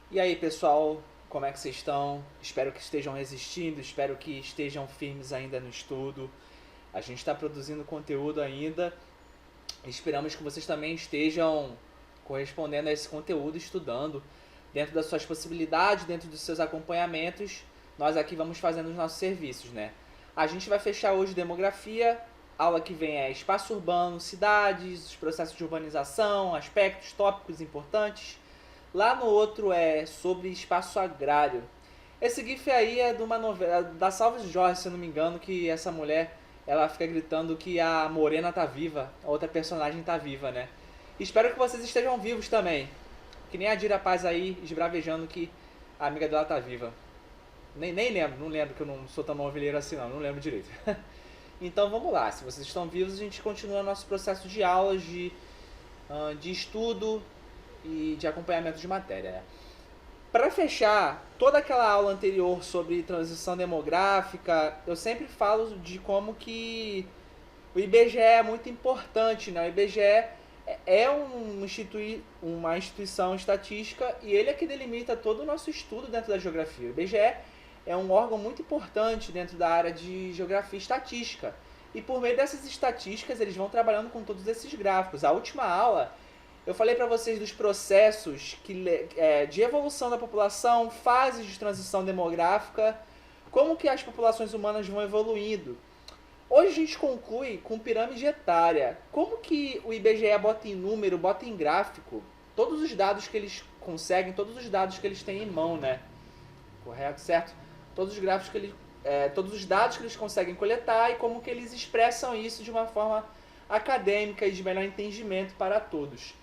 E aí, pessoal, como é que vocês estão? Espero que estejam resistindo, espero que estejam firmes ainda no estudo. A gente está produzindo conteúdo ainda. Esperamos que vocês também estejam correspondendo a esse conteúdo, estudando dentro das suas possibilidades, dentro dos seus acompanhamentos. Nós aqui vamos fazendo os nossos serviços, né? A gente vai fechar hoje demografia. Aula que vem é espaço urbano, cidades, os processos de urbanização, aspectos, tópicos importantes. Lá no outro é sobre espaço agrário. Esse GIF aí é de uma novela da Salve Jorge, se eu não me engano, que essa mulher ela fica gritando que a Morena tá viva, a outra personagem tá viva, né? Espero que vocês estejam vivos também. Que nem a Dira Paz aí, esbravejando que a amiga dela tá viva. Nem lembro, não lembro que eu não sou tão novelheiro assim não lembro direito. Então vamos lá, se vocês estão vivos a gente continua nosso processo de aulas, de estudo e de acompanhamento de matéria, né? Para fechar toda aquela aula anterior sobre transição demográfica, eu sempre falo de como que o IBGE é muito importante, né? O IBGE é uma instituição estatística e ele é que delimita todo o nosso estudo dentro da geografia. O IBGE é um órgão muito importante dentro da área de geografia e estatística. E por meio dessas estatísticas eles vão trabalhando com todos esses gráficos. A última aula eu falei para vocês dos processos de evolução da população, fases de transição demográfica, como que as populações humanas vão evoluindo. Hoje a gente conclui com pirâmide etária. Como que o IBGE bota em número, bota em gráfico, todos os dados que eles conseguem, todos os dados que eles têm em mão, né? Correto, certo? Todos os gráficos todos os dados que eles conseguem coletar e como que eles expressam isso de uma forma acadêmica e de melhor entendimento para todos.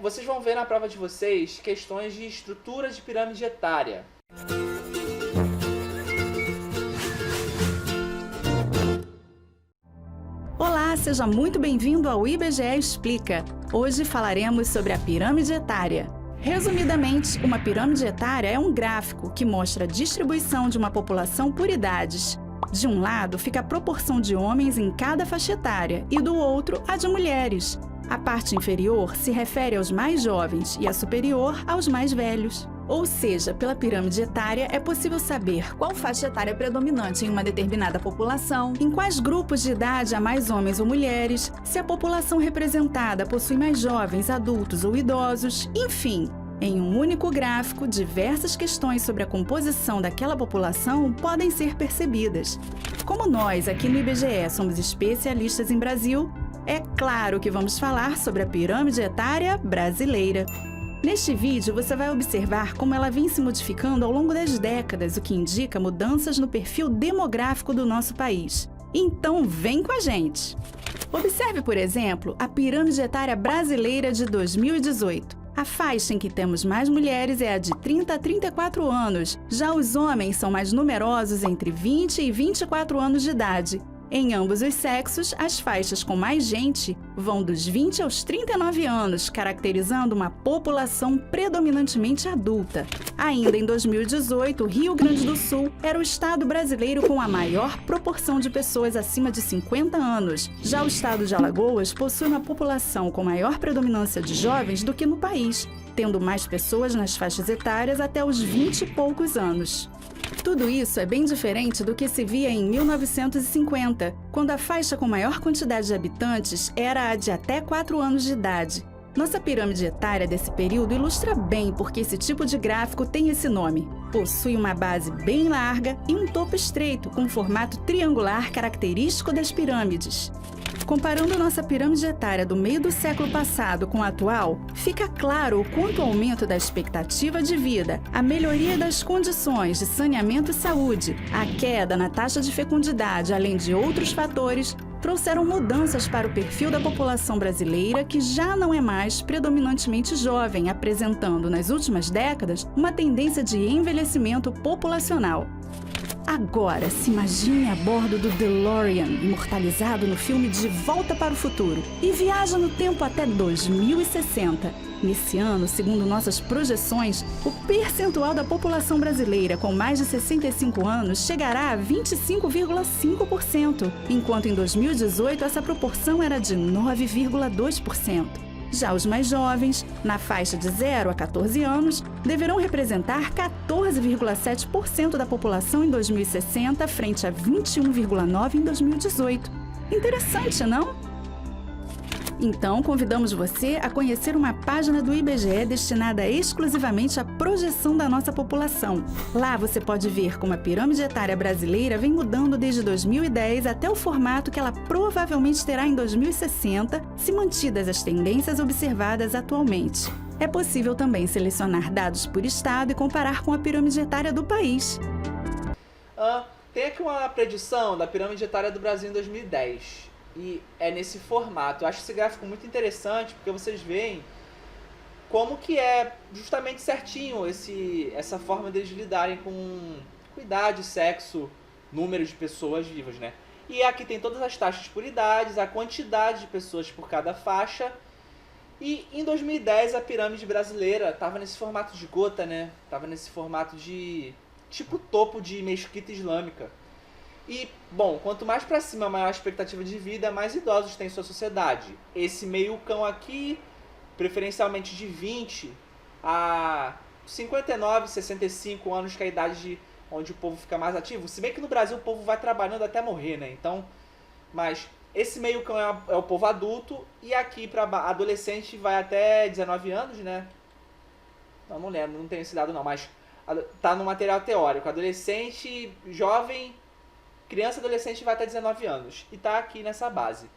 Vocês vão ver na prova de vocês questões de estrutura de pirâmide etária. Olá, seja muito bem-vindo ao IBGE Explica. Hoje falaremos sobre a pirâmide etária. Resumidamente, uma pirâmide etária é um gráfico que mostra a distribuição de uma população por idades. De um lado fica a proporção de homens em cada faixa etária e do outro a de mulheres. A parte inferior se refere aos mais jovens e a superior aos mais velhos. Ou seja, pela pirâmide etária é possível saber qual faixa etária é predominante em uma determinada população, em quais grupos de idade há mais homens ou mulheres, se a população representada possui mais jovens, adultos ou idosos, enfim. Em um único gráfico, diversas questões sobre a composição daquela população podem ser percebidas. Como nós, aqui no IBGE, somos especialistas em Brasil, é claro que vamos falar sobre a pirâmide etária brasileira. Neste vídeo, você vai observar como ela vem se modificando ao longo das décadas, o que indica mudanças no perfil demográfico do nosso país. Então, vem com a gente! Observe, por exemplo, a pirâmide etária brasileira de 2018. A faixa em que temos mais mulheres é a de 30 a 34 anos, já os homens são mais numerosos entre 20 e 24 anos de idade. Em ambos os sexos, as faixas com mais gente vão dos 20 aos 39 anos, caracterizando uma população predominantemente adulta. Ainda em 2018, o Rio Grande do Sul era o estado brasileiro com a maior proporção de pessoas acima de 50 anos. Já o estado de Alagoas possui uma população com maior predominância de jovens do que no país, tendo mais pessoas nas faixas etárias até os 20 e poucos anos. Tudo isso é bem diferente do que se via em 1950, quando a faixa com maior quantidade de habitantes era a de até 4 anos de idade. Nossa pirâmide etária desse período ilustra bem porque esse tipo de gráfico tem esse nome. Possui uma base bem larga e um topo estreito, com formato triangular característico das pirâmides. Comparando nossa pirâmide etária do meio do século passado com a atual, fica claro o quanto o aumento da expectativa de vida, a melhoria das condições de saneamento e saúde, a queda na taxa de fecundidade, além de outros fatores, trouxeram mudanças para o perfil da população brasileira que já não é mais predominantemente jovem, apresentando nas últimas décadas uma tendência de envelhecimento populacional. Agora, se imagine a bordo do DeLorean, imortalizado no filme De Volta para o Futuro, e viaja no tempo até 2060. Nesse ano, segundo nossas projeções, o percentual da população brasileira com mais de 65 anos chegará a 25,5%, enquanto em 2018 essa proporção era de 9,2%. Já os mais jovens, na faixa de 0 a 14 anos, deverão representar 14,7% da população em 2060, frente a 21,9% em 2018. Interessante, não? Então, convidamos você a conhecer uma página do IBGE destinada exclusivamente à projeção da nossa população. Lá você pode ver como a pirâmide etária brasileira vem mudando desde 2010 até o formato que ela provavelmente terá em 2060, se mantidas as tendências observadas atualmente. É possível também selecionar dados por estado e comparar com a pirâmide etária do país. Tem aqui uma predição da pirâmide etária do Brasil em 2010. E é nesse formato. Eu acho esse gráfico muito interessante, porque vocês veem como que é justamente certinho essa forma deles lidarem com idade, sexo, número de pessoas vivas, né? E aqui tem todas as taxas por idades, a quantidade de pessoas por cada faixa. E em 2010 a pirâmide brasileira estava nesse formato de gota, né? Estava nesse formato de tipo topo de mesquita islâmica. E, bom, quanto mais para cima, maior a expectativa de vida, mais idosos tem em sua sociedade. Esse meio-cão aqui, preferencialmente de 20 a 59, 65 anos, que é a idade onde o povo fica mais ativo. Se bem que no Brasil o povo vai trabalhando até morrer, né? Então, mas esse meio-cão é o povo adulto, e aqui para adolescente vai até 19 anos, né? Não lembro, não tenho esse dado não, mas tá no material teórico. Adolescente, jovem... Criança e adolescente vai até 19 anos. E tá aqui nessa base.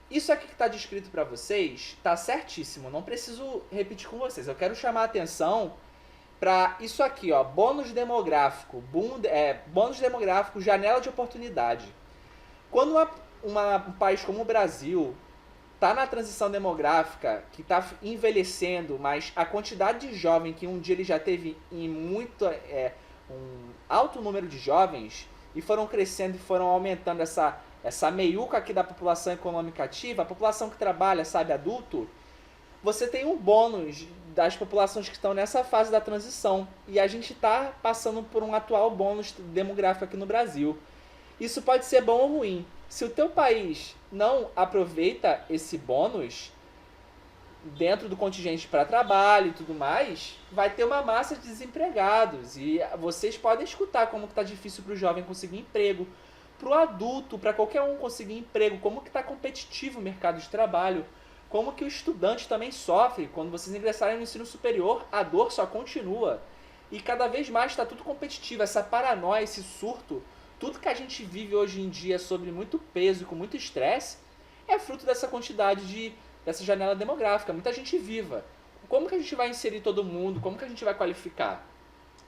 Isso aqui que está descrito para vocês tá certíssimo. Não preciso repetir com vocês. Eu quero chamar a atenção para isso aqui, ó. Bônus demográfico. Bônus demográfico, janela de oportunidade. Quando um país como o Brasil tá na transição demográfica, que tá envelhecendo, mas a quantidade de jovem que um dia ele já teve em um alto número de jovens... e foram crescendo e foram aumentando essa meiuca aqui da população econômica ativa, a população que trabalha, sabe, adulto, você tem um bônus das populações que estão nessa fase da transição. E a gente está passando por um atual bônus demográfico aqui no Brasil. Isso pode ser bom ou ruim. Se o teu país não aproveita esse bônus dentro do contingente para trabalho e tudo mais, vai ter uma massa de desempregados. E vocês podem escutar como que está difícil para o jovem conseguir emprego, para o adulto, para qualquer um conseguir emprego, como que está competitivo o mercado de trabalho, como que o estudante também sofre. Quando vocês ingressarem no ensino superior, a dor só continua. E cada vez mais está tudo competitivo, essa paranoia, esse surto, tudo que a gente vive hoje em dia sobre muito peso e com muito estresse, é fruto dessa quantidade dessa janela demográfica, muita gente viva. Como que a gente vai inserir todo mundo? Como que a gente vai qualificar?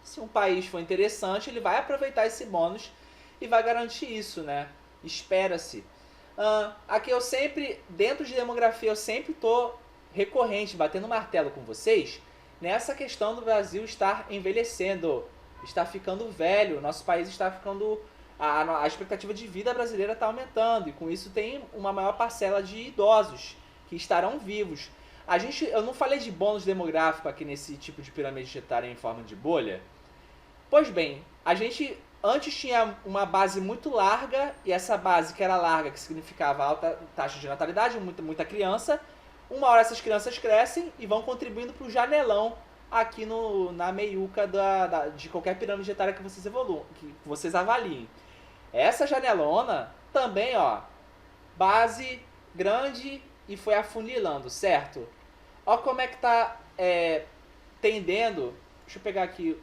Se um país for interessante, ele vai aproveitar esse bônus e vai garantir isso, né? Espera-se. Aqui eu sempre, dentro de demografia, eu sempre estou recorrente, batendo martelo com vocês, nessa questão do Brasil estar envelhecendo, estar ficando velho, nosso país está ficando... A expectativa de vida brasileira está aumentando, e com isso tem uma maior parcela de idosos que estarão vivos. Eu não falei de bônus demográfico aqui nesse tipo de pirâmide etária em forma de bolha. Pois bem, a gente antes tinha uma base muito larga, e essa base que era larga, que significava alta taxa de natalidade, muita criança. Uma hora essas crianças crescem e vão contribuindo para o janelão aqui na meiuca de qualquer pirâmide etária que vocês avaliem. Essa janelona também, ó, base grande e foi afunilando, certo? Ó como é que tá tendendo. Deixa eu pegar aqui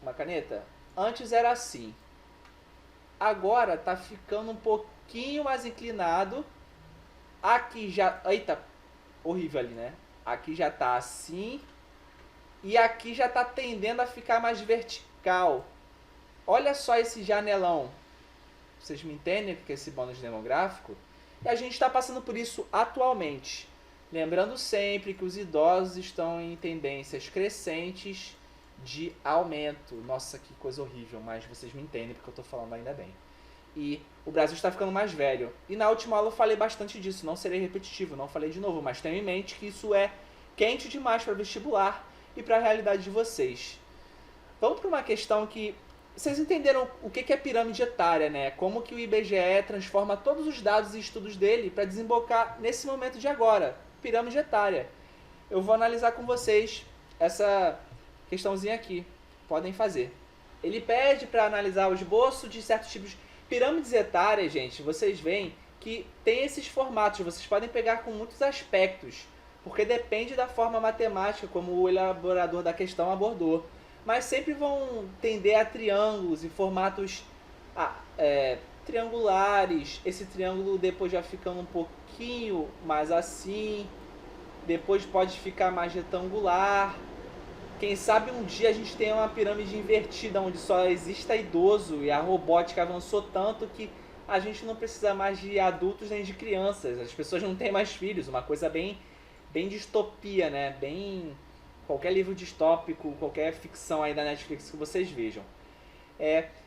uma caneta. Antes era assim. Agora tá ficando um pouquinho mais inclinado. Aqui já... Eita, horrível ali, né? Aqui já tá assim. E aqui já tá tendendo a ficar mais vertical. Olha só esse janelão. Vocês me entendem o que é esse bônus demográfico? E a gente está passando por isso atualmente. Lembrando sempre que os idosos estão em tendências crescentes de aumento. Nossa, que coisa horrível, mas vocês me entendem porque eu estou falando ainda bem. E o Brasil está ficando mais velho. E na última aula eu falei bastante disso, não serei repetitivo, não falei de novo, mas tenham em mente que isso é quente demais para vestibular e para a realidade de vocês. Vamos para uma questão que... Vocês entenderam o que é pirâmide etária, né? Como que o IBGE transforma todos os dados e estudos dele para desembocar nesse momento de agora. pirâmide etária. Eu vou analisar com vocês essa questãozinha aqui. Podem fazer. Ele pede para analisar o esboço de certos tipos de pirâmides etárias, gente. Vocês veem que tem esses formatos. Vocês podem pegar com muitos aspectos, porque depende da forma matemática como o elaborador da questão abordou. Mas sempre vão tender a triângulos e formatos triangulares. Esse triângulo depois já ficando um pouquinho mais assim. Depois pode ficar mais retangular. Quem sabe um dia a gente tenha uma pirâmide invertida, onde só exista idoso e a robótica avançou tanto que a gente não precisa mais de adultos nem de crianças. As pessoas não têm mais filhos. Uma coisa bem distopia, né? Bem... Qualquer livro distópico, qualquer ficção aí da Netflix que vocês vejam.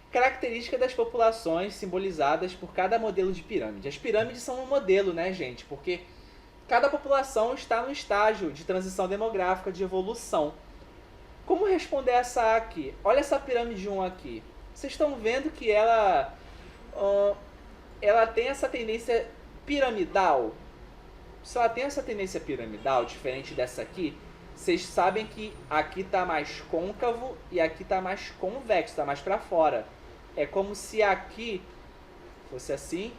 Característica das populações simbolizadas por cada modelo de pirâmide. As pirâmides são um modelo, né, gente? Porque cada população está no estágio de transição demográfica, de evolução. Como responder essa aqui? Olha essa pirâmide 1 aqui. Vocês estão vendo que ela tem essa tendência piramidal? Se ela tem essa tendência piramidal, diferente dessa aqui, vocês sabem que aqui está mais côncavo e aqui está mais convexo, está mais para fora. É como se aqui fosse assim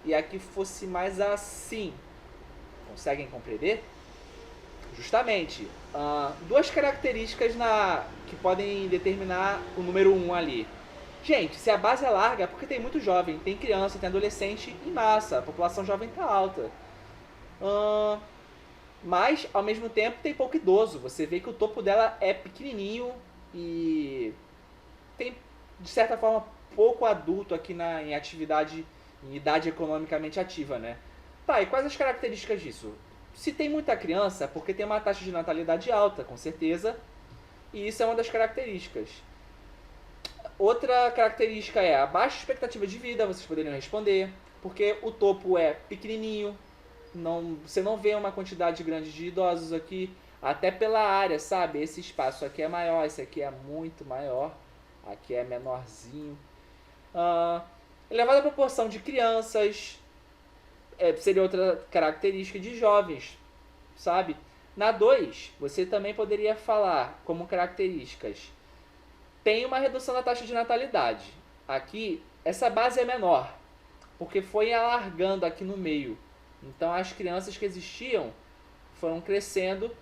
e aqui fosse mais assim. Conseguem compreender? Justamente, duas características que podem determinar o número 1 ali. Gente, se a base é larga é porque tem muito jovem, tem criança, tem adolescente em massa, a população jovem está alta. Mas, ao mesmo tempo, tem pouco idoso. Você vê que o topo dela é pequenininho e tem, de certa forma, pouco adulto aqui em atividade, em idade economicamente ativa, né? Tá, e quais as características disso? Se tem muita criança, é porque tem uma taxa de natalidade alta, com certeza, e isso é uma das características. Outra característica é a baixa expectativa de vida, vocês poderiam responder, porque o topo é pequenininho, você não vê uma quantidade grande de idosos aqui, até pela área, sabe? Esse espaço aqui é maior, esse aqui é muito maior, aqui é menorzinho. Elevada proporção de crianças, seria outra característica de jovens, sabe? Na 2, você também poderia falar como características. Tem uma redução da taxa de natalidade. Aqui, essa base é menor, porque foi alargando aqui no meio. Então, as crianças que existiam foram crescendo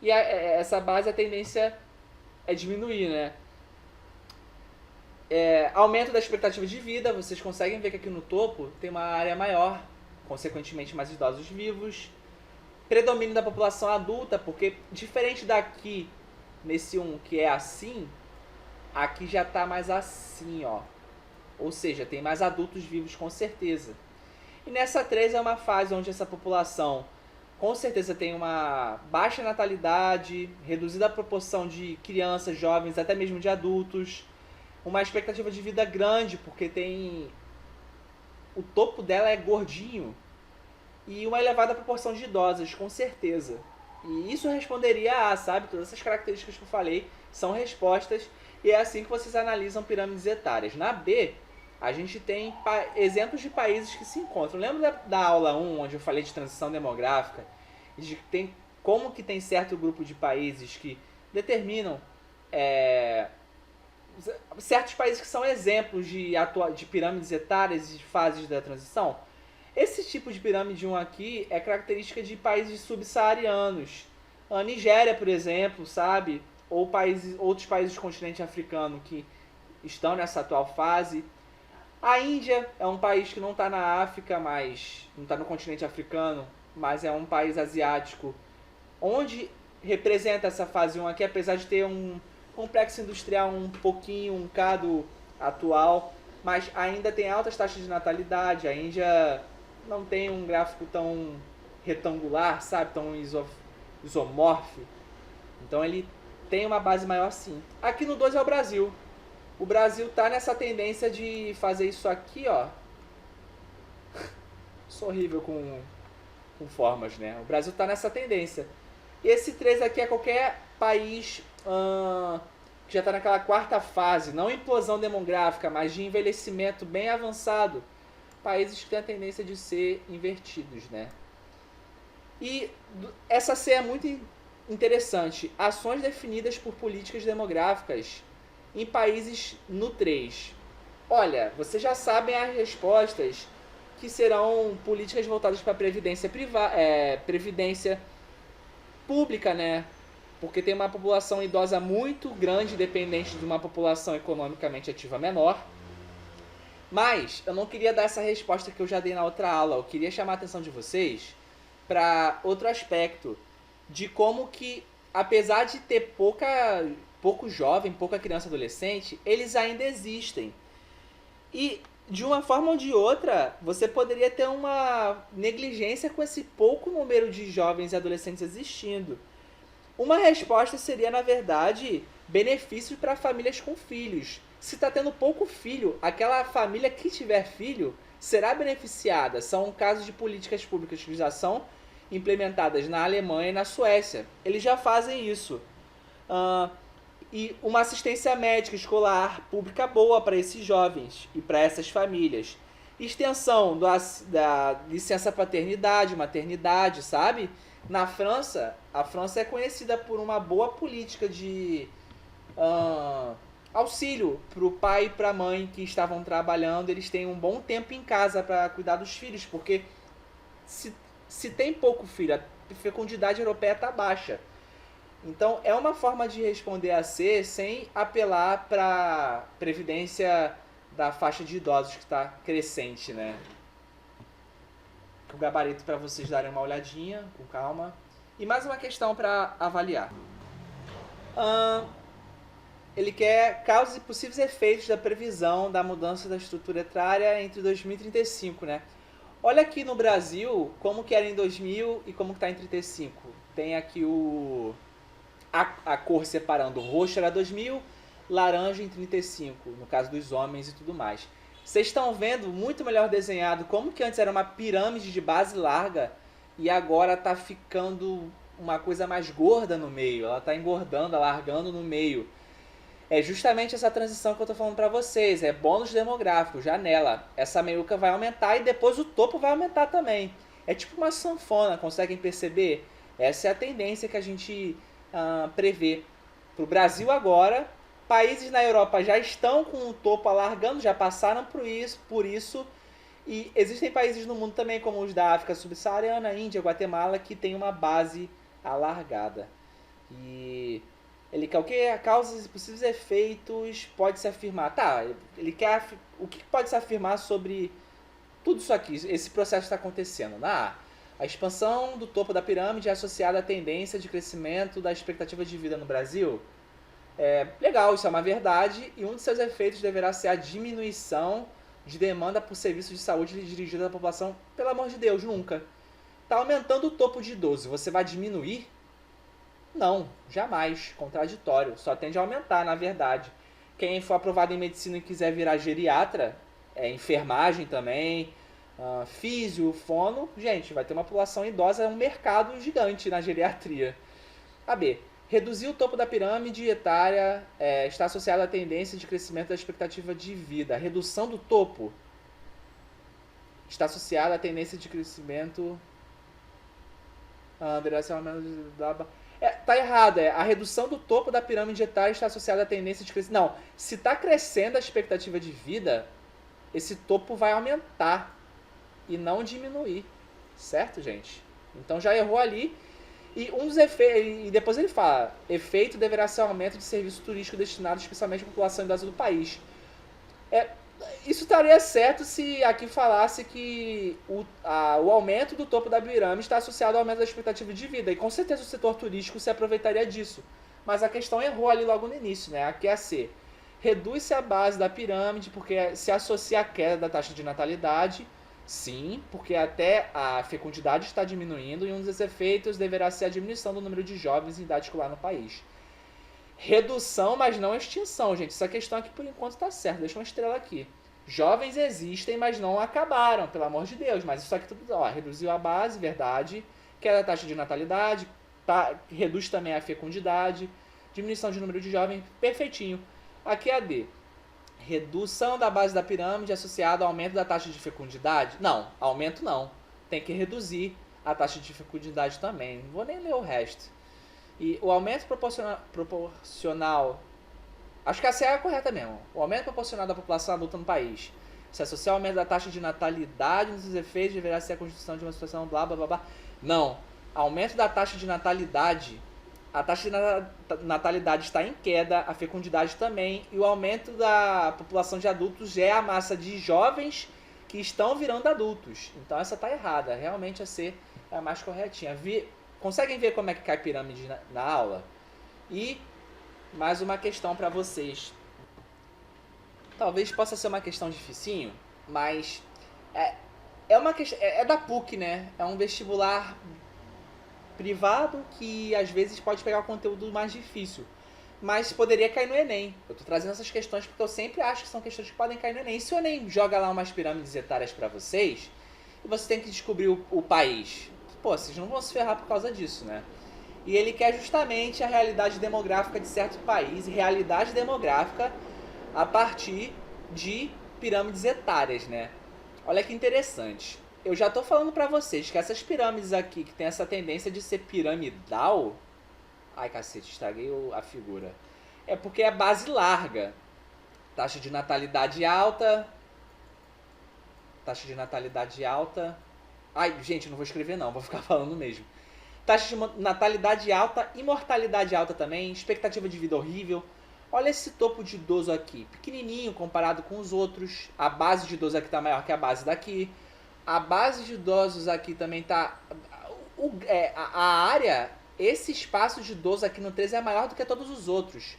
e essa base, a tendência é diminuir, né? Aumento da expectativa de vida, vocês conseguem ver que aqui no topo tem uma área maior, consequentemente mais idosos vivos. Predomínio da população adulta, porque diferente daqui, nesse 1 que é assim, aqui já está mais assim, ó. Ou seja, tem mais adultos vivos com certeza. E nessa 3 é uma fase onde essa população com certeza tem uma baixa natalidade, reduzida a proporção de crianças, jovens, até mesmo de adultos. Uma expectativa de vida grande, porque o topo dela é gordinho. E uma elevada proporção de idosas, com certeza. E isso responderia a, sabe? Todas essas características que eu falei são respostas. E é assim que vocês analisam pirâmides etárias. Na B, a gente tem exemplos de países que se encontram. Lembra da aula 1, onde eu falei de transição demográfica? Como que tem certo grupo de países que determinam certos países que são exemplos de pirâmides etárias e de fases da transição? Esse tipo de pirâmide 1 aqui é característica de países subsaarianos. A Nigéria, por exemplo, sabe? Ou outros países do continente africano que estão nessa atual fase. A Índia é um país que não está na África, mas não está no continente africano, mas é um país asiático, onde representa essa fase 1 aqui, apesar de ter um complexo industrial um bocado atual, mas ainda tem altas taxas de natalidade. A Índia não tem um gráfico tão retangular, sabe, tão isomórfico. Então ele tem uma base maior sim. Aqui no 2 é o Brasil. O Brasil tá nessa tendência de fazer isso aqui, ó. Sou horrível com formas, né? O Brasil tá nessa tendência. E esse 3 aqui é qualquer país que já está naquela 4ª fase, não implosão demográfica, mas de envelhecimento bem avançado. Países que têm a tendência de ser invertidos, né? E essa C é muito interessante. Ações definidas por políticas demográficas em países no 3. Olha, vocês já sabem as respostas, que serão políticas voltadas para a previdência pública, né? Porque tem uma população idosa muito grande, dependente de uma população economicamente ativa menor. Mas eu não queria dar essa resposta que eu já dei na outra aula. Eu queria chamar a atenção de vocês para outro aspecto de como que, apesar de ter pouco jovem, pouca criança e adolescente, eles ainda existem. E de uma forma ou de outra, você poderia ter uma negligência com esse pouco número de jovens e adolescentes existindo. Uma resposta seria, na verdade, benefícios para famílias com filhos. Se está tendo pouco filho, aquela família que tiver filho será beneficiada. São casos de políticas públicas que já são implementadas na Alemanha e na Suécia. Eles já fazem isso. E uma assistência médica escolar pública boa para esses jovens e para essas famílias. Extensão da licença paternidade, maternidade, sabe? Na França, a França é conhecida por uma boa política de auxílio para o pai e para a mãe que estavam trabalhando. Eles têm um bom tempo em casa para cuidar dos filhos, porque se tem pouco filho, a fecundidade europeia está baixa. Então, é uma forma de responder a C sem apelar para a previdência da faixa de idosos que está crescente, né? O gabarito para vocês darem uma olhadinha, com calma. E mais uma questão para avaliar. Ele quer causas e possíveis efeitos da previsão da mudança da estrutura etária entre 2035, né? Olha aqui no Brasil, como que era em 2000 e como que está em 35. Tem aqui a cor separando. Roxo era 2000, laranja em 35, no caso dos homens e tudo mais. Vocês estão vendo muito melhor desenhado como que antes era uma pirâmide de base larga e agora está ficando uma coisa mais gorda no meio. Ela está engordando, alargando no meio. É justamente essa transição que eu estou falando para vocês. É bônus demográfico, janela. Essa meiuca vai aumentar e depois o topo vai aumentar também. É tipo uma sanfona, conseguem perceber? Essa é a tendência que a gente prevê. Para o Brasil agora, países na Europa já estão com o topo alargando, já passaram por isso. E existem países no mundo também, como os da África subsaariana, Índia, Guatemala, que tem uma base alargada. E ele quer o quê? Causas e possíveis efeitos, pode-se afirmar. Tá, ele quer o que pode se afirmar sobre tudo isso aqui, esse processo está acontecendo. A expansão do topo da pirâmide é associada à tendência de crescimento da expectativa de vida no Brasil. Legal, isso é uma verdade, e um de seus efeitos deverá ser a diminuição de demanda por serviços de saúde dirigidos à população. Pelo amor de Deus, nunca. Está aumentando o topo de idoso, você vai diminuir? Não, jamais. Contraditório. Só tende a aumentar, na verdade. Quem for aprovado em medicina e quiser virar geriatra, enfermagem também, físio, fono, gente, vai ter uma população idosa, um mercado gigante na geriatria. B. Reduzir o topo da pirâmide etária está associado à tendência de crescimento da expectativa de vida. A redução do topo está associada à tendência de crescimento... tá errado, a redução do topo da pirâmide etária está associada à tendência de crescimento. Não, se está crescendo a expectativa de vida, esse topo vai aumentar e não diminuir, certo, gente? Então já errou ali. E um dos efeitos, e depois ele fala, efeito deverá ser o aumento de serviço turístico destinado especialmente à população idosa do país. Isso estaria certo se aqui falasse que o aumento do topo da pirâmide está associado ao aumento da expectativa de vida. E com certeza o setor turístico se aproveitaria disso. Mas a questão errou ali logo no início, né? Aqui é a C. Reduz-se a base da pirâmide porque se associa à queda da taxa de natalidade. Sim, porque até a fecundidade está diminuindo e um dos efeitos deverá ser a diminuição do número de jovens em idade escolar no país. Redução, mas não extinção, gente. Essa questão aqui, por enquanto, está certa. Deixa uma estrela aqui. Jovens existem, mas não acabaram, pelo amor de Deus. Mas isso aqui tudo, reduziu a base, verdade. Queda da taxa de natalidade, reduz também a fecundidade. Diminuição de número de jovens, perfeitinho. Aqui é a D. Redução da base da pirâmide associada ao aumento da taxa de fecundidade? Não, aumento não. Tem que reduzir a taxa de fecundidade também. Não vou nem ler o resto. E o aumento proporcional, acho que essa é a correta mesmo. O aumento proporcional da população adulta no país se associa ao aumento da taxa de natalidade nos seus efeitos, deverá ser a constituição de uma situação blá blá blá blá. Não. Aumento da taxa de natalidade. A taxa de natalidade está em queda, a fecundidade também, e o aumento da população de adultos é a massa de jovens que estão virando adultos. Então essa está errada, realmente a C é a mais corretinha. Conseguem ver como é que cai pirâmide na aula? E mais uma questão para vocês. Talvez possa ser uma questão dificinho, mas é da PUC, né? É um vestibular privado que às vezes pode pegar o conteúdo mais difícil, mas poderia cair no Enem. Eu tô trazendo essas questões porque eu sempre acho que são questões que podem cair no Enem. E se o Enem joga lá umas pirâmides etárias para vocês, e você tem que descobrir o país, pô, vocês não vão se ferrar por causa disso, né? E ele quer justamente a realidade demográfica de certo país, e realidade demográfica a partir de pirâmides etárias, né? Olha que interessante. Eu já tô falando pra vocês que essas pirâmides aqui, que tem essa tendência de ser piramidal... Ai, cacete, estraguei a figura. É porque é base larga. Taxa de natalidade alta. Taxa de natalidade alta. Ai, gente, não vou escrever não, vou ficar falando mesmo. Taxa de natalidade alta e mortalidade alta também. Expectativa de vida horrível. Olha esse topo de idoso aqui. Pequenininho comparado com os outros. A base de idoso aqui tá maior que a base daqui. A base de idosos aqui também tá... a área, esse espaço de idoso aqui no 13 é maior do que todos os outros.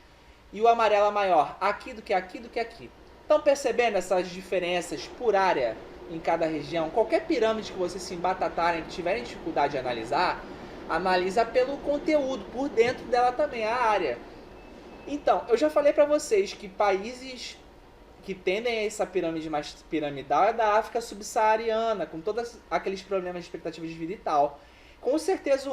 E o amarelo é maior aqui do que aqui do que aqui. Estão percebendo essas diferenças por área em cada região? Qualquer pirâmide que vocês se embatatarem, que tiverem dificuldade de analisar, analisa pelo conteúdo, por dentro dela também, a área. Então, eu já falei pra vocês que países que tendem a essa pirâmide mais piramidal é da África subsaariana, com todos aqueles problemas de expectativa de vida e tal. Com certeza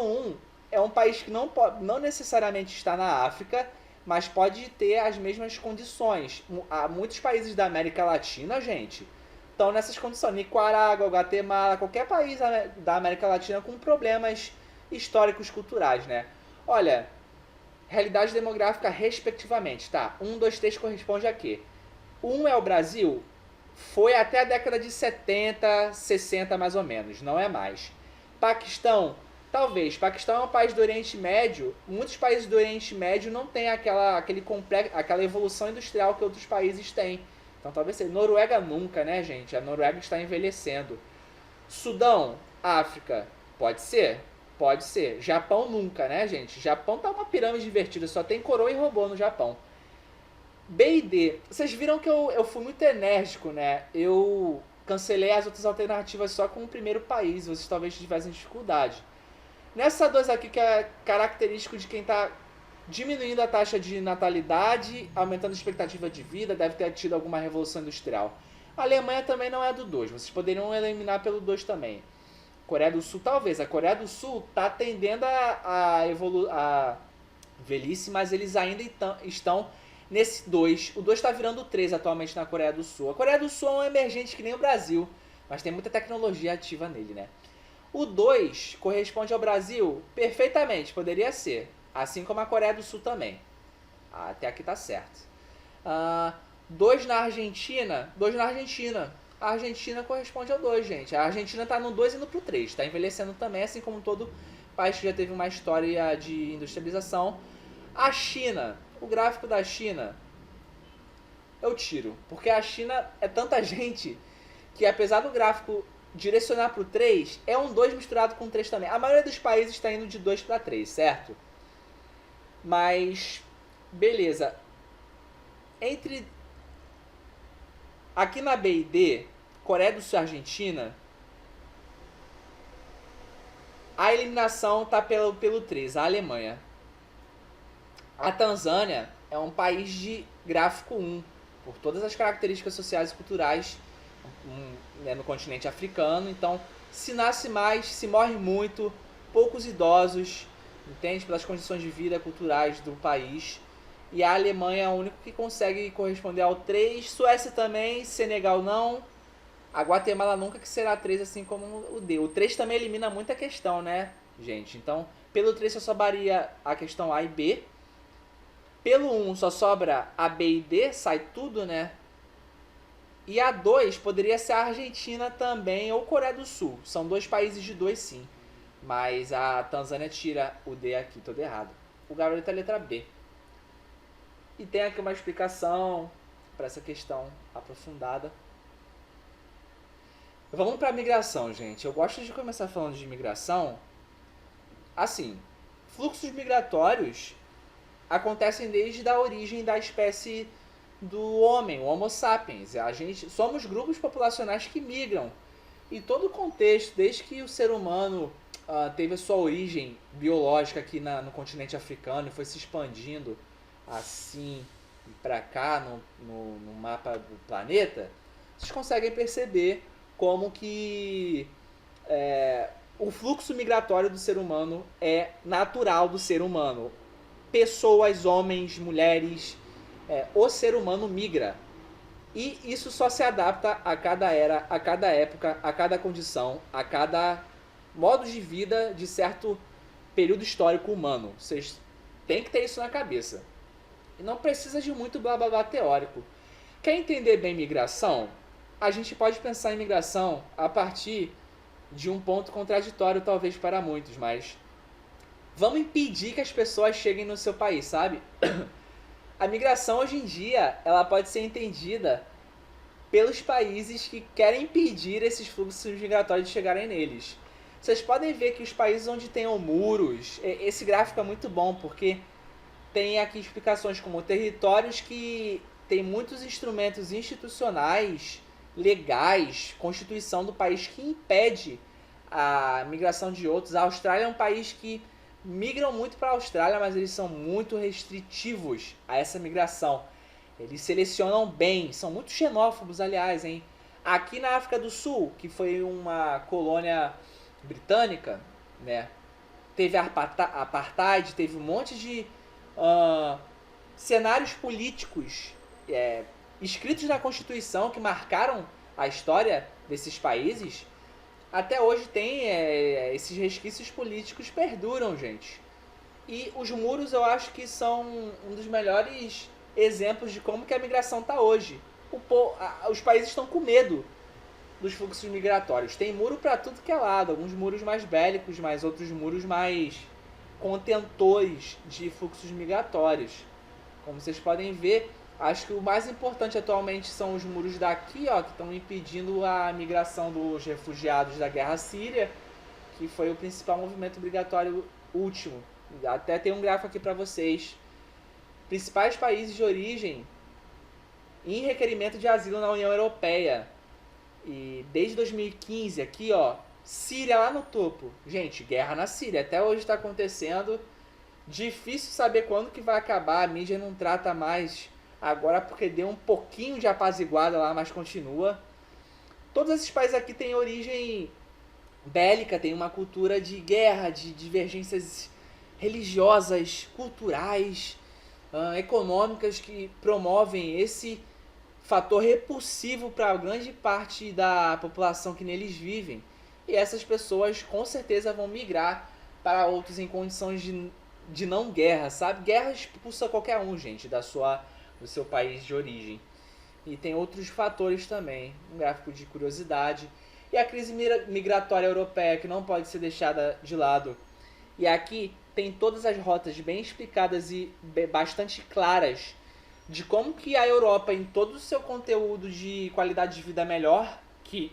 é um país que não necessariamente está na África, mas pode ter as mesmas condições. Há muitos países da América Latina, gente, estão nessas condições. Nicarágua, Guatemala, qualquer país da América Latina com problemas históricos, culturais, né? Olha, realidade demográfica respectivamente, tá? 1, 2, 3 corresponde a quê? 1 é o Brasil, foi até a década de 70, 60 mais ou menos, não é mais. Paquistão, talvez. Paquistão é um país do Oriente Médio. Muitos países do Oriente Médio não têm aquela evolução industrial que outros países têm. Então talvez seja. Noruega nunca, né, gente? A Noruega está envelhecendo. Sudão, África, pode ser? Pode ser. Japão nunca, né, gente? Japão tá uma pirâmide invertida, só tem coroa e robô no Japão. B e D. Vocês viram que eu fui muito enérgico, né? Eu cancelei as outras alternativas só com o primeiro país. Vocês talvez tivessem dificuldade. Nessa 2 aqui, que é característico de quem está diminuindo a taxa de natalidade, aumentando a expectativa de vida, deve ter tido alguma revolução industrial. A Alemanha também não é do 2. Vocês poderiam eliminar pelo 2 também. Coreia do Sul, talvez. A Coreia do Sul está tendendo a velhice, mas eles ainda estão nesse 2. O 2 está virando o 3 atualmente na Coreia do Sul. A Coreia do Sul é um emergente que nem o Brasil, mas tem muita tecnologia ativa nele, né? O 2 corresponde ao Brasil perfeitamente, poderia ser. Assim como a Coreia do Sul também. Até aqui tá certo. 2 na Argentina. 2 na Argentina. A Argentina corresponde ao 2, gente. A Argentina tá no 2 indo pro 3. Tá envelhecendo também, assim como todo país que já teve uma história de industrialização. A China. O gráfico da China eu tiro. Porque a China é tanta gente que apesar do gráfico direcionar pro 3, é um 2 misturado com 3 também. A maioria dos países está indo de 2 para 3, certo? Mas, beleza. Aqui na B e D, Coreia do Sul e Argentina, a eliminação tá pelo 3, a Alemanha. A Tanzânia é um país de gráfico 1, por todas as características sociais e culturais no continente africano. Então, se nasce mais, se morre muito, poucos idosos, entende? Pelas condições de vida culturais do país. E a Alemanha é o único que consegue corresponder ao 3. Suécia também, Senegal não. A Guatemala nunca que será 3, assim como o D. O 3 também elimina muita questão, né, gente? Então, pelo 3 só sobraria a questão A e B. Pelo 1 só sobra a B e D, sai tudo, né? E a 2 poderia ser a Argentina também ou Coreia do Sul. São 2 países de 2, sim. Mas a Tanzânia tira o D aqui, todo errado. O gabarito é a letra B. E tem aqui uma explicação para essa questão aprofundada. Vamos para a migração, gente. Eu gosto de começar falando de migração. Assim, fluxos migratórios acontecem desde a origem da espécie do homem, o Homo sapiens. A gente somos grupos populacionais que migram. E todo o contexto, desde que o ser humano teve a sua origem biológica aqui no continente africano e foi se expandindo assim para cá no mapa do planeta, vocês conseguem perceber como que o fluxo migratório do ser humano é natural do ser humano. Pessoas, homens, mulheres, o ser humano migra. E isso só se adapta a cada era, a cada época, a cada condição, a cada modo de vida de certo período histórico humano. Vocês têm que ter isso na cabeça. E não precisa de muito blá blá blá teórico. Quer entender bem migração? A gente pode pensar em migração a partir de um ponto contraditório talvez para muitos, mas vamos impedir que as pessoas cheguem no seu país, sabe? A migração hoje em dia, ela pode ser entendida pelos países que querem impedir esses fluxos migratórios de chegarem neles. Vocês podem ver que os países onde tenham muros, esse gráfico é muito bom porque tem aqui explicações como territórios que têm muitos instrumentos institucionais, legais, constituição do país que impede a migração de outros. A Austrália é um país que migram muito para a Austrália, mas eles são muito restritivos a essa migração. Eles selecionam bem, são muito xenófobos, aliás, hein? Aqui na África do Sul, que foi uma colônia britânica, né? Teve apartheid, teve um monte de cenários políticos escritos na Constituição que marcaram a história desses países. Até hoje tem esses resquícios políticos perduram, gente. E os muros eu acho que são um dos melhores exemplos de como que a migração está hoje. Os países estão com medo dos fluxos migratórios. Tem muro para tudo que é lado, alguns muros mais bélicos, mas outros muros mais contentores de fluxos migratórios. Como vocês podem ver, acho que o mais importante atualmente são os muros daqui, ó, que estão impedindo a migração dos refugiados da guerra síria, que foi o principal movimento migratório último. Até tem um gráfico aqui para vocês. Principais países de origem em requerimento de asilo na União Europeia. E desde 2015 aqui, ó, Síria lá no topo. Gente, guerra na Síria. Até hoje está acontecendo. Difícil saber quando que vai acabar. A mídia não trata mais agora porque deu um pouquinho de apaziguada lá, mas continua. Todos esses países aqui têm origem bélica, tem uma cultura de guerra, de divergências religiosas, culturais, econômicas que promovem esse fator repulsivo para grande parte da população que neles vivem. E essas pessoas com certeza vão migrar para outros em condições de não guerra, sabe? Guerra expulsa qualquer um, gente, do seu país de origem. E tem outros fatores também, um gráfico de curiosidade. E a crise migratória europeia, que não pode ser deixada de lado. E aqui tem todas as rotas bem explicadas e bastante claras de como que a Europa, em todo o seu conteúdo de qualidade de vida melhor, que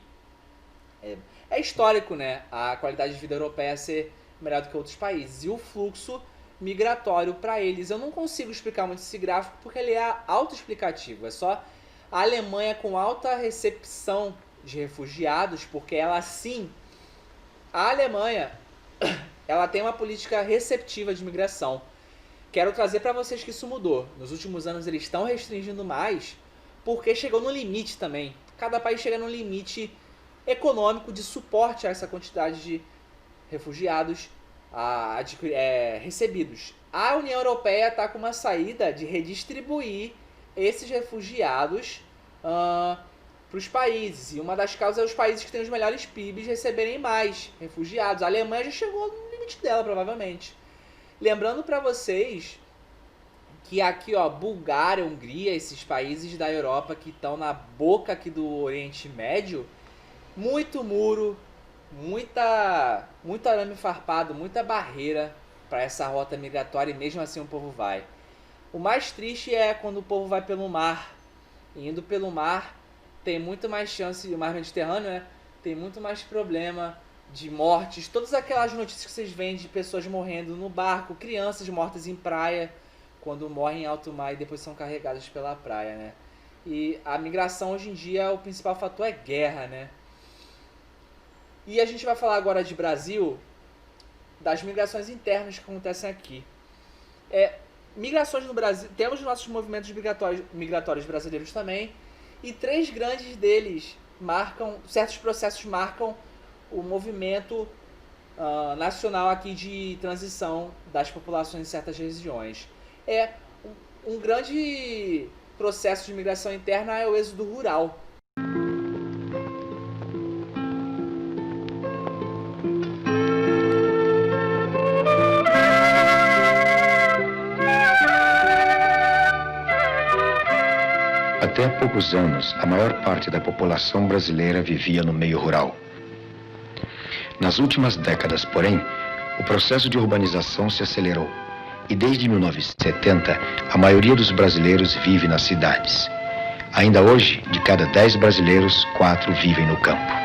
é histórico, né? A qualidade de vida europeia ser melhor do que outros países. E o fluxo migratório para eles. Eu não consigo explicar muito esse gráfico porque ele é autoexplicativo. É só a Alemanha com alta recepção de refugiados, porque ela sim, a Alemanha, ela tem uma política receptiva de imigração. Quero trazer para vocês que isso mudou. Nos últimos anos eles estão restringindo mais, porque chegou no limite também. Cada país chega no limite econômico de suporte a essa quantidade de refugiados recebidos. A União Europeia está com uma saída de redistribuir esses refugiados para os países. E uma das causas é os países que têm os melhores PIBs receberem mais refugiados. A Alemanha já chegou no limite dela, provavelmente. Lembrando para vocês que aqui, ó, Bulgária, Hungria, esses países da Europa que estão na boca aqui do Oriente Médio, muito muro, muito arame farpado, muita barreira para essa rota migratória, e mesmo assim o povo vai. O mais triste é quando o povo vai pelo mar. E indo pelo mar, tem muito mais chance, o mar Mediterrâneo, né? Tem muito mais problema de mortes. Todas aquelas notícias que vocês veem de pessoas morrendo no barco, crianças mortas em praia, quando morrem em alto mar e depois são carregadas pela praia, né? E a migração hoje em dia, o principal fator é guerra, né? E a gente vai falar agora de Brasil, das migrações internas que acontecem aqui. Migrações no Brasil, temos nossos movimentos migratórios brasileiros também, e 3 grandes deles certos processos marcam o movimento nacional aqui de transição das populações em certas regiões. Um grande processo de migração interna é o êxodo rural. Até há poucos anos, a maior parte da população brasileira vivia no meio rural. Nas últimas décadas, porém, o processo de urbanização se acelerou. E desde 1970, a maioria dos brasileiros vive nas cidades. Ainda hoje, de cada 10 brasileiros, 4 vivem no campo.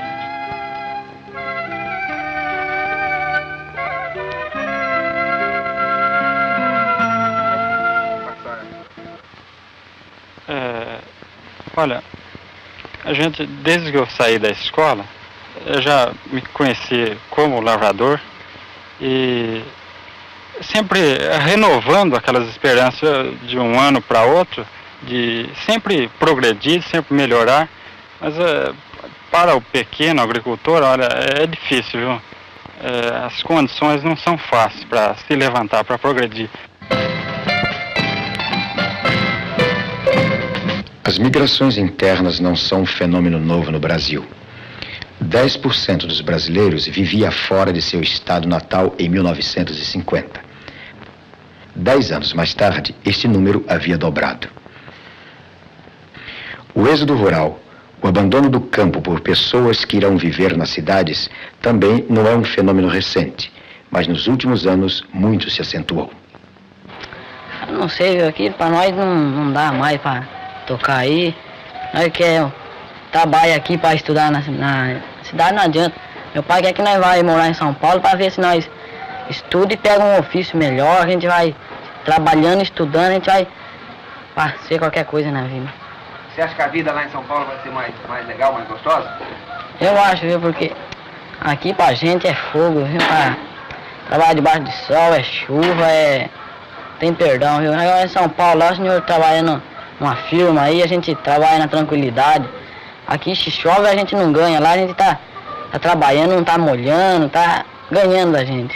Olha, a gente, desde que eu saí da escola, eu já me conheci como lavrador e sempre renovando aquelas esperanças de um ano para outro, de sempre progredir, sempre melhorar, mas para o pequeno agricultor, olha, é difícil, viu? As condições não são fáceis para se levantar, para progredir. As migrações internas não são um fenômeno novo no Brasil. 10% dos brasileiros vivia fora de seu estado natal em 1950. 10 anos mais tarde, este número havia dobrado. O êxodo rural, o abandono do campo por pessoas que irão viver nas cidades, também não é um fenômeno recente, mas nos últimos anos muito se acentuou. Eu não sei, aqui para nós não dá mais para tocar aí. Nós quer trabalho aqui para estudar na cidade, não adianta. Meu pai quer que nós vai morar em São Paulo para ver se nós estuda e pega um ofício melhor. A gente vai trabalhando, estudando, a gente vai fazer qualquer coisa na vida. Você acha que a vida lá em São Paulo vai ser mais legal, mais gostosa? Eu acho, viu, porque aqui pra gente é fogo, viu, pra trabalhar debaixo do sol, é chuva, tem perdão, viu. Agora em São Paulo, lá o senhor trabalhando numa firma aí, a gente trabalha na tranquilidade. Aqui se chove a gente não ganha, lá a gente tá trabalhando, não tá molhando, tá ganhando da gente.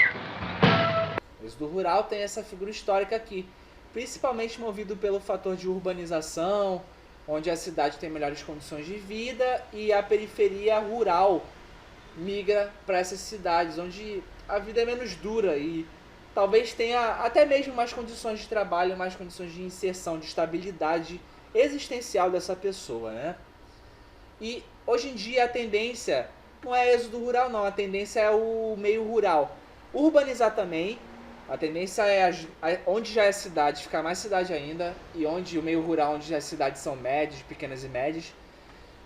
O êxodo rural tem essa figura histórica aqui, principalmente movido pelo fator de urbanização, onde a cidade tem melhores condições de vida e a periferia rural migra para essas cidades, onde a vida é menos dura e talvez tenha até mesmo mais condições de trabalho, mais condições de inserção, de estabilidade existencial dessa pessoa, né? E hoje em dia a tendência não é êxodo rural não, a tendência é o meio rural. Urbanizar também, a tendência é onde já é cidade, ficar mais cidade ainda, e onde o meio rural, onde as cidades são médias, pequenas e médias,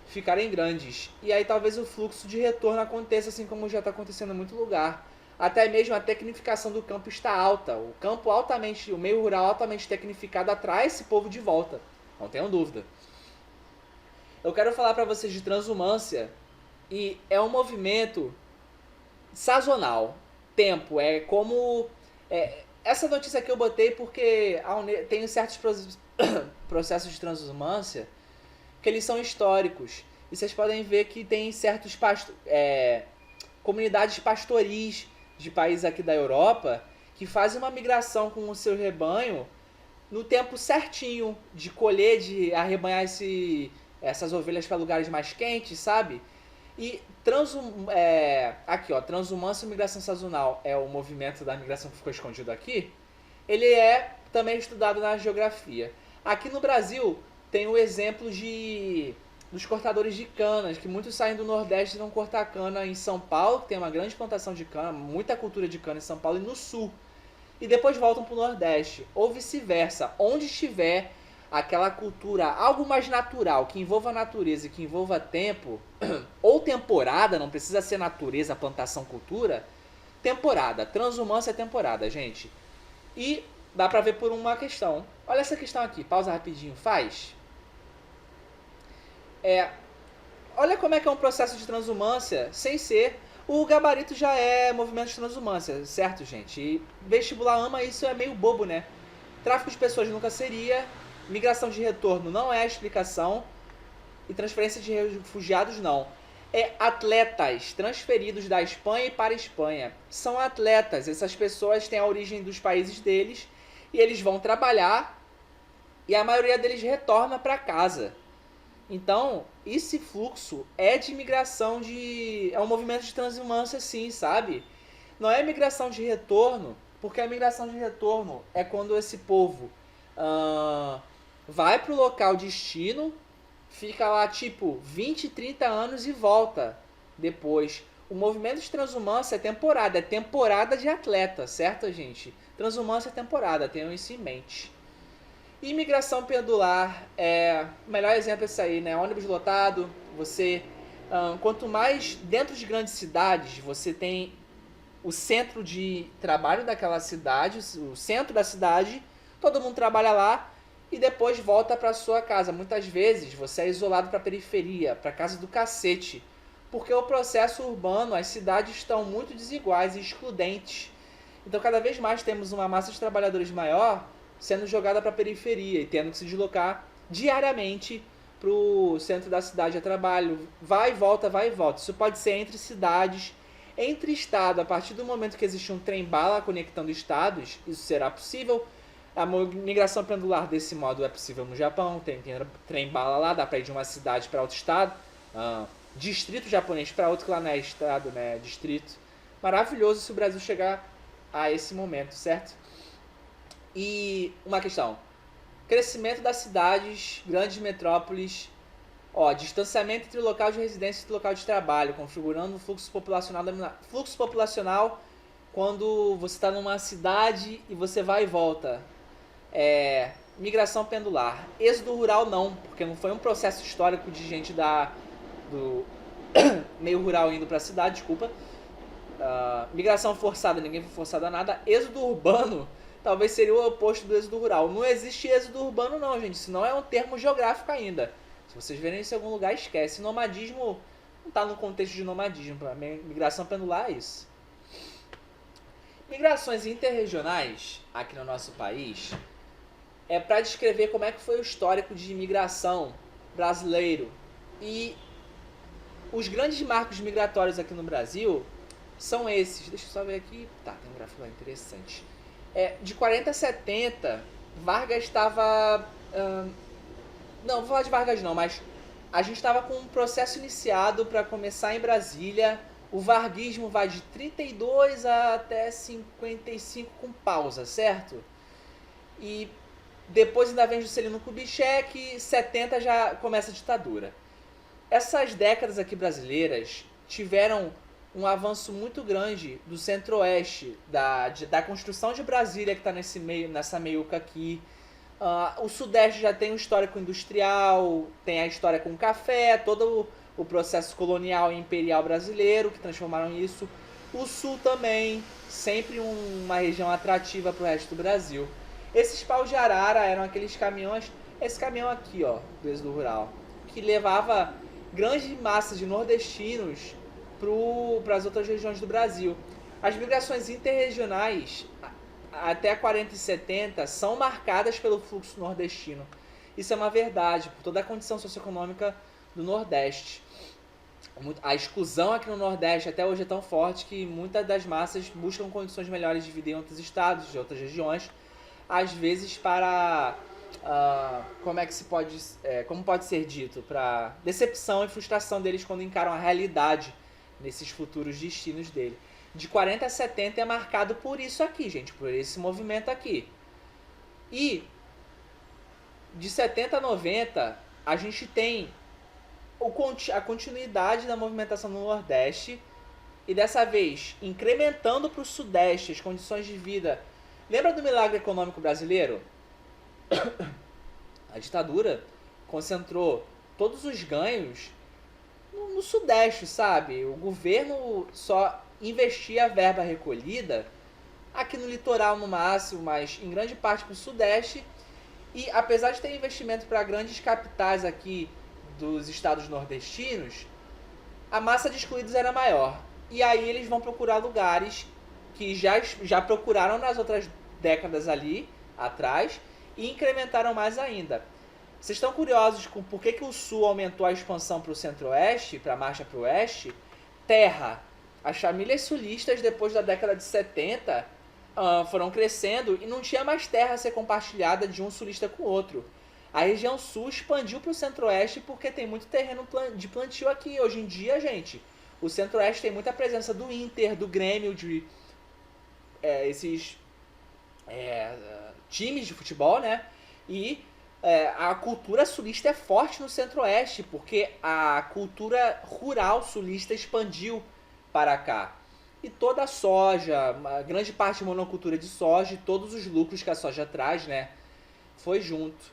ficarem grandes. E aí talvez o fluxo de retorno aconteça, assim como já está acontecendo em muito lugar. Até mesmo a tecnificação do campo está alta. O meio rural altamente tecnificado atrai esse povo de volta, não tenham dúvida. Eu quero falar para vocês de transumância, e é um movimento sazonal. Tempo, essa notícia aqui eu botei porque tem certos processos de transumância que eles são históricos. E vocês podem ver que tem certos comunidades pastoris de países aqui da Europa que fazem uma migração com o seu rebanho no tempo certinho de colher, de arrebanhar essas ovelhas para lugares mais quentes, sabe? E aqui, ó, transumância e migração sazonal é o movimento da migração que ficou escondido aqui. Ele é também estudado na geografia. Aqui no Brasil tem o exemplo dos cortadores de canas, que muitos saem do Nordeste e vão cortar cana em São Paulo, que tem uma grande plantação de cana, muita cultura de cana em São Paulo e no Sul. E depois voltam para o Nordeste, ou vice-versa, onde estiver aquela cultura, algo mais natural, que envolva a natureza e que envolva tempo, ou temporada, não precisa ser natureza, plantação, cultura, temporada, transumância é temporada, gente. E dá pra ver por uma questão. Olha essa questão aqui, pausa rapidinho, faz. Olha como é que é um processo de transumância sem ser... O gabarito já é movimento de transumância, certo, gente? E vestibular ama isso, é meio bobo, né? Tráfico de pessoas nunca seria, migração de retorno não é a explicação, e transferência de refugiados não. É atletas transferidos da Espanha e para a Espanha. São atletas, essas pessoas têm a origem dos países deles, e eles vão trabalhar, e a maioria deles retorna para casa. Então, esse fluxo é de migração é um movimento de transumância sim, sabe? Não é migração de retorno, porque a migração de retorno é quando esse povo vai pro local destino, fica lá tipo 20, 30 anos e volta depois. O movimento de transumância é temporada de atleta, certo, gente? Transumância é temporada, tenham isso em mente. Imigração pendular, o melhor exemplo é isso aí, né? Ônibus lotado, quanto mais dentro de grandes cidades, você tem o centro de trabalho daquela cidade, o centro da cidade, todo mundo trabalha lá e depois volta para sua casa. Muitas vezes você é isolado para a periferia, para casa do cacete, porque o processo urbano, as cidades estão muito desiguais e excludentes. Então cada vez mais temos uma massa de trabalhadores maior sendo jogada para a periferia e tendo que se deslocar diariamente para o centro da cidade a trabalho. Vai e volta, vai e volta. Isso pode ser entre cidades, entre estados. A partir do momento que existe um trem-bala conectando estados, isso será possível. A migração pendular desse modo é possível no Japão. Tem trem-bala lá, dá para ir de uma cidade para outro estado. Distrito japonês para outro, que lá não é estado, né? É distrito. Maravilhoso se o Brasil chegar a esse momento, certo? E uma questão, crescimento das cidades, grandes metrópoles, distanciamento entre o local de residência e o local de trabalho, configurando o fluxo populacional. Fluxo populacional quando você está numa cidade e você vai e volta. Migração pendular. Êxodo rural não, porque não foi um processo histórico de gente do meio rural indo para a cidade, desculpa. Migração forçada, ninguém foi forçado a nada. Êxodo urbano talvez seria o oposto do êxodo rural. Não existe êxodo urbano não, gente. Isso não é um termo geográfico ainda. Se vocês verem isso em algum lugar, esquece. Nomadismo não está no contexto de nomadismo. A migração pendular é isso. Migrações interregionais aqui no nosso país é para descrever como é que foi o histórico de imigração brasileiro. E os grandes marcos migratórios aqui no Brasil são esses. Deixa eu só ver aqui. Tá, tem um gráfico lá interessante. De 40 a 70, Vargas estava... não vou falar de Vargas não, mas a gente estava com um processo iniciado para começar em Brasília. O varguismo vai de 32 até 55 com pausa, certo? E depois ainda vem Juscelino Kubitschek, 70 já começa a ditadura. Essas décadas aqui brasileiras tiveram um avanço muito grande do centro-oeste, da construção de Brasília, que está nessa meiuca aqui. O sudeste já tem um histórico industrial, tem a história com o café, todo o processo colonial e imperial brasileiro, que transformaram isso. O sul também, sempre uma região atrativa para o resto do Brasil. Esses paus de arara eram aqueles caminhões, esse caminhão aqui, ó, do êxodo rural, que levava grandes massas de nordestinos para as outras regiões do Brasil. As migrações interregionais até 40 e 70 são marcadas pelo fluxo nordestino. Isso é uma verdade, por toda a condição socioeconômica do Nordeste. A exclusão aqui no Nordeste até hoje é tão forte que muitas das massas buscam condições melhores de vida em outros estados, de outras regiões, às vezes para como pode ser dito, para decepção e frustração deles quando encaram a realidade nesses futuros destinos dele. De 40 a 70 é marcado por isso aqui, gente, por esse movimento aqui. E de 70 a 90, a gente tem a continuidade da movimentação no Nordeste e dessa vez incrementando para o Sudeste as condições de vida. Lembra do milagre econômico brasileiro? A ditadura concentrou todos os ganhos no Sudeste, sabe? O governo só investia a verba recolhida aqui no litoral no máximo, mas em grande parte para o Sudeste. E apesar de ter investimento para grandes capitais aqui dos estados nordestinos, a massa de excluídos era maior. E aí eles vão procurar lugares que já procuraram nas outras décadas ali atrás e incrementaram mais ainda. Vocês estão curiosos com por que o Sul aumentou a expansão para o Centro-Oeste, para a marcha para o Oeste? Terra. As famílias sulistas, depois da década de 70, foram crescendo e não tinha mais terra a ser compartilhada de um sulista com o outro. A região Sul expandiu para o Centro-Oeste porque tem muito terreno de plantio aqui. Hoje em dia, gente, o Centro-Oeste tem muita presença do Inter, do Grêmio, de esses times de futebol, né? E a cultura sulista é forte no Centro-Oeste, porque a cultura rural sulista expandiu para cá. E toda a soja, uma grande parte de monocultura de soja, e todos os lucros que a soja traz, né? Foi junto.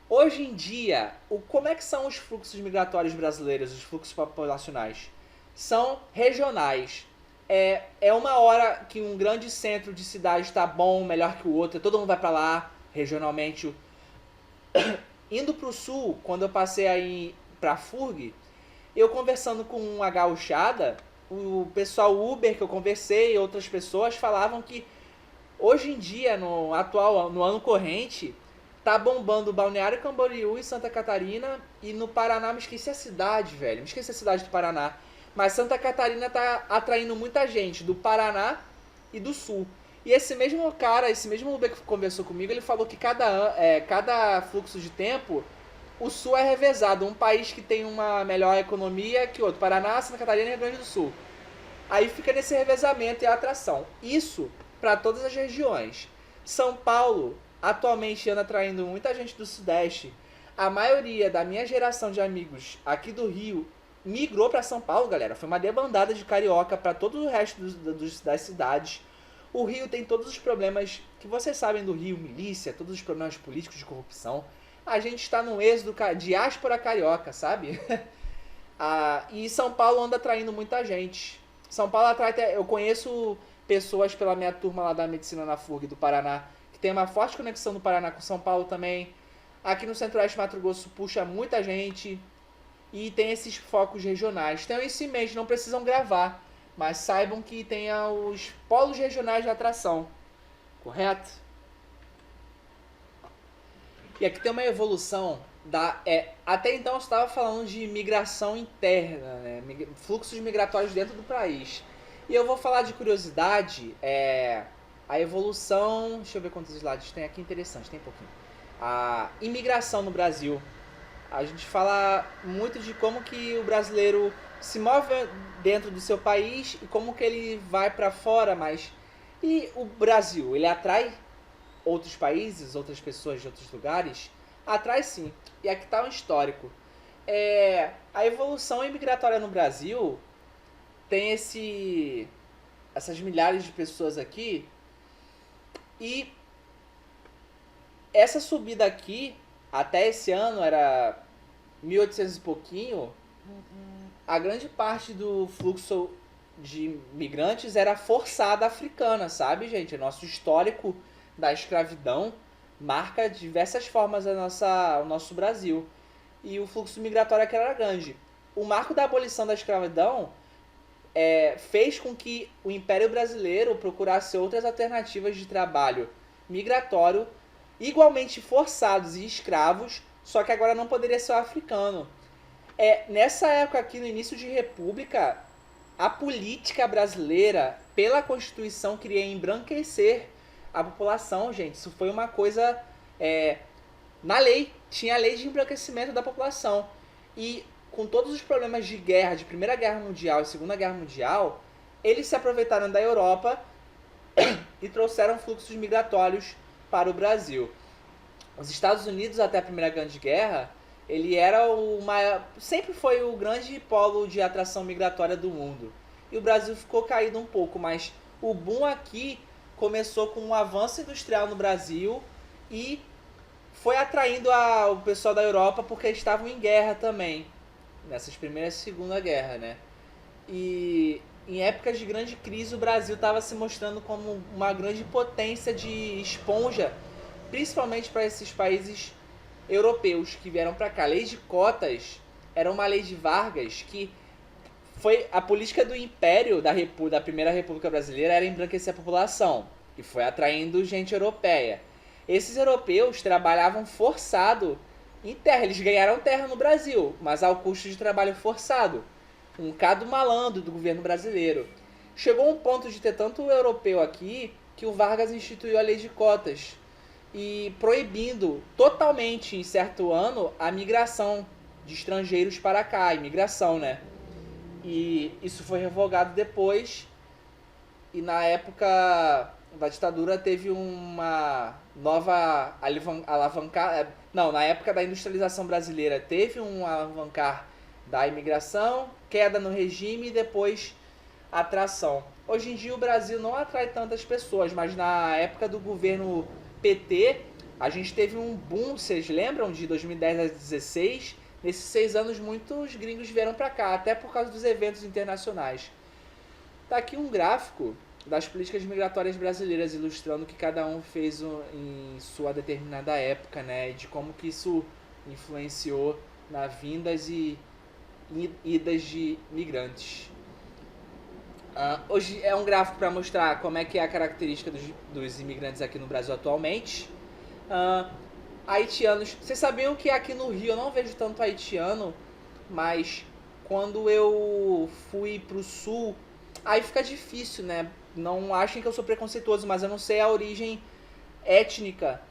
Hoje em dia, como é que são os fluxos migratórios brasileiros, os fluxos populacionais? São regionais. É uma hora que um grande centro de cidade está bom, melhor que o outro, todo mundo vai para lá, regionalmente. Indo para o sul, quando eu passei aí para a FURG, eu conversando com uma gauchada, o pessoal Uber que eu conversei e outras pessoas falavam que hoje em dia, no ano corrente, tá bombando Balneário Camboriú e Santa Catarina, e no Paraná, me esqueci a cidade, velho, me esqueci a cidade do Paraná, mas Santa Catarina tá atraindo muita gente do Paraná e do Sul. E esse mesmo Uber que conversou comigo, ele falou que cada fluxo de tempo, o Sul é revezado. Um país que tem uma melhor economia que outro. Paraná, Santa Catarina e Rio Grande do Sul. Aí fica nesse revezamento e atração. Isso para todas as regiões. São Paulo atualmente anda atraindo muita gente do Sudeste. A maioria da minha geração de amigos aqui do Rio migrou para São Paulo, galera. Foi uma debandada de carioca para todo o resto das cidades. O Rio tem todos os problemas que vocês sabem do Rio, milícia, todos os problemas políticos de corrupção. A gente está no êxodo diáspora carioca, sabe? E São Paulo anda atraindo muita gente. São Paulo atrai, eu conheço pessoas pela minha turma lá da medicina na FURG do Paraná, que tem uma forte conexão do Paraná com São Paulo também. Aqui no Centro-Oeste Mato Grosso puxa muita gente. E tem esses focos regionais. Tenham isso em mente, não precisam gravar. Mas saibam que tem os polos regionais de atração. Correto? E aqui tem uma evolução até então eu estava falando de migração interna, né? Fluxos migratórios dentro do país. E eu vou falar de curiosidade, a evolução... Deixa eu ver quantos slides tem aqui, interessante, tem pouquinho. A imigração no Brasil. A gente fala muito de como que o brasileiro se move dentro do seu país e como que ele vai para fora, mas... E o Brasil, ele atrai outros países, outras pessoas de outros lugares? Atrai sim. E aqui está um histórico. A evolução imigratória no Brasil tem essas milhares de pessoas aqui, e essa subida aqui, até esse ano, era 1800 e pouquinho, a grande parte do fluxo de migrantes era forçada africana, sabe, gente? O nosso histórico da escravidão marca diversas formas o nosso Brasil. E o fluxo migratório aqui era grande. O marco da abolição da escravidão fez com que o Império Brasileiro procurasse outras alternativas de trabalho migratório, igualmente forçados e escravos, só que agora não poderia ser o africano. Nessa época aqui, no início de República, a política brasileira, pela Constituição, queria embranquecer a população, gente. Isso foi uma coisa na lei, tinha a lei de embranquecimento da população. E com todos os problemas de guerra, de Primeira Guerra Mundial e Segunda Guerra Mundial, eles se aproveitaram da Europa e trouxeram fluxos migratórios para o Brasil. Os Estados Unidos, até a Primeira Grande Guerra, ele era o maior, sempre foi o grande polo de atração migratória do mundo. E o Brasil ficou caído um pouco, mas o boom aqui começou com um avanço industrial no Brasil e foi atraindo o pessoal da Europa porque eles estavam em guerra também, nessas Primeira e Segunda Guerra, né? E em épocas de grande crise o Brasil estava se mostrando como uma grande potência de esponja, principalmente para esses países europeus que vieram para cá. A lei de cotas era uma lei de Vargas que foi a política do Império da Primeira República Brasileira, era embranquecer a população e foi atraindo gente europeia. Esses europeus trabalhavam forçado em terra, eles ganharam terra no Brasil, mas ao custo de trabalho forçado. Um bocado malandro do governo brasileiro. Chegou um ponto de ter tanto europeu aqui que o Vargas instituiu a lei de cotas e proibindo totalmente, em certo ano, a migração de estrangeiros para cá, a imigração, né? E isso foi revogado depois e na época da ditadura teve uma nova alavancar. Não, na época da industrialização brasileira teve um alavancar da imigração, queda no regime e depois atração. Hoje em dia o Brasil não atrai tantas pessoas, mas na época do governo PT a gente teve um boom, vocês lembram? De 2010 a 2016, nesses 6 anos muitos gringos vieram para cá, até por causa dos eventos internacionais. Tá aqui um gráfico das políticas migratórias brasileiras, ilustrando o que cada um fez em sua determinada época, né? E de como que isso influenciou na vindas e idas de migrantes. Hoje é um gráfico para mostrar como é que é a característica dos imigrantes aqui no Brasil atualmente. Haitianos, vocês sabiam que aqui no Rio eu não vejo tanto haitiano, mas quando eu fui pro sul, aí fica difícil, né? Não achem que eu sou preconceituoso, mas eu não sei a origem étnica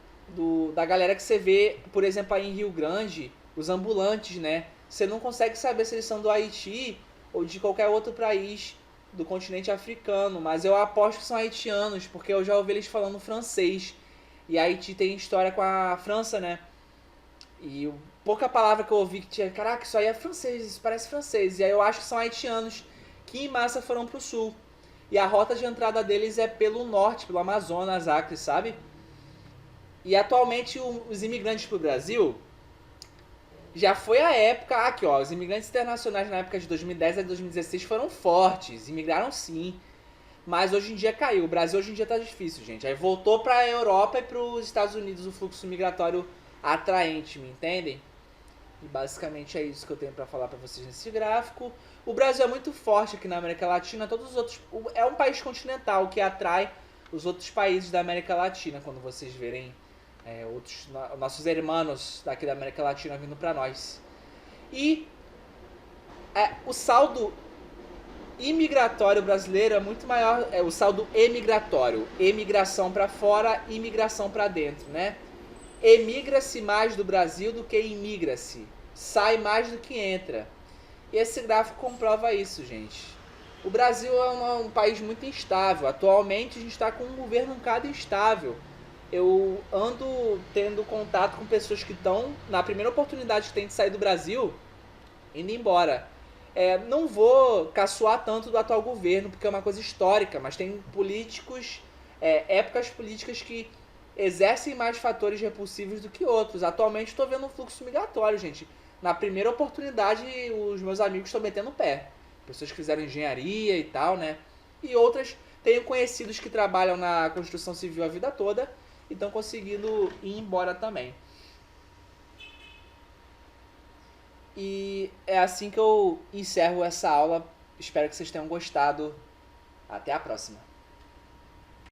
da galera que você vê, por exemplo, aí em Rio Grande, os ambulantes, né? Você não consegue saber se eles são do Haiti ou de qualquer outro país do continente africano, mas eu aposto que são haitianos, porque eu já ouvi eles falando francês. E Haiti tem história com a França, né? E pouca palavra que eu ouvi que tinha, caraca, isso aí é francês, isso parece francês. E aí eu acho que são haitianos que em massa foram pro sul. E a rota de entrada deles é pelo norte, pelo Amazonas, Acre, sabe? E atualmente os imigrantes pro Brasil, já foi a época, aqui ó, os imigrantes internacionais na época de 2010 a 2016 foram fortes, imigraram sim. Mas hoje em dia caiu, o Brasil hoje em dia tá difícil, gente. Aí voltou pra Europa e pros Estados Unidos o fluxo migratório atraente, me entendem? E basicamente é isso que eu tenho pra falar pra vocês nesse gráfico. O Brasil é muito forte aqui na América Latina, todos os outros... É um país continental que atrai os outros países da América Latina, quando vocês verem nossos irmãos daqui da América Latina vindo pra nós. E o saldo imigratório brasileiro é muito maior, o saldo emigratório, emigração para fora, imigração para dentro, né? Emigra-se mais do Brasil do que imigra-se, sai mais do que entra. E esse gráfico comprova isso, gente. O Brasil é um país muito instável. Atualmente a gente está com um governo um bocado instável. Eu ando tendo contato com pessoas que estão, na primeira oportunidade que tem de sair do Brasil, indo embora. Não vou caçoar tanto do atual governo, porque é uma coisa histórica, mas tem políticos, épocas políticas que exercem mais fatores repulsivos do que outros. Atualmente estou vendo um fluxo migratório, gente. Na primeira oportunidade, os meus amigos estão metendo o pé. Pessoas que fizeram engenharia e tal, né? E outras, tenho conhecidos que trabalham na construção civil a vida toda e estão conseguindo ir embora também. E é assim que eu encerro essa aula. Espero que vocês tenham gostado. Até a próxima.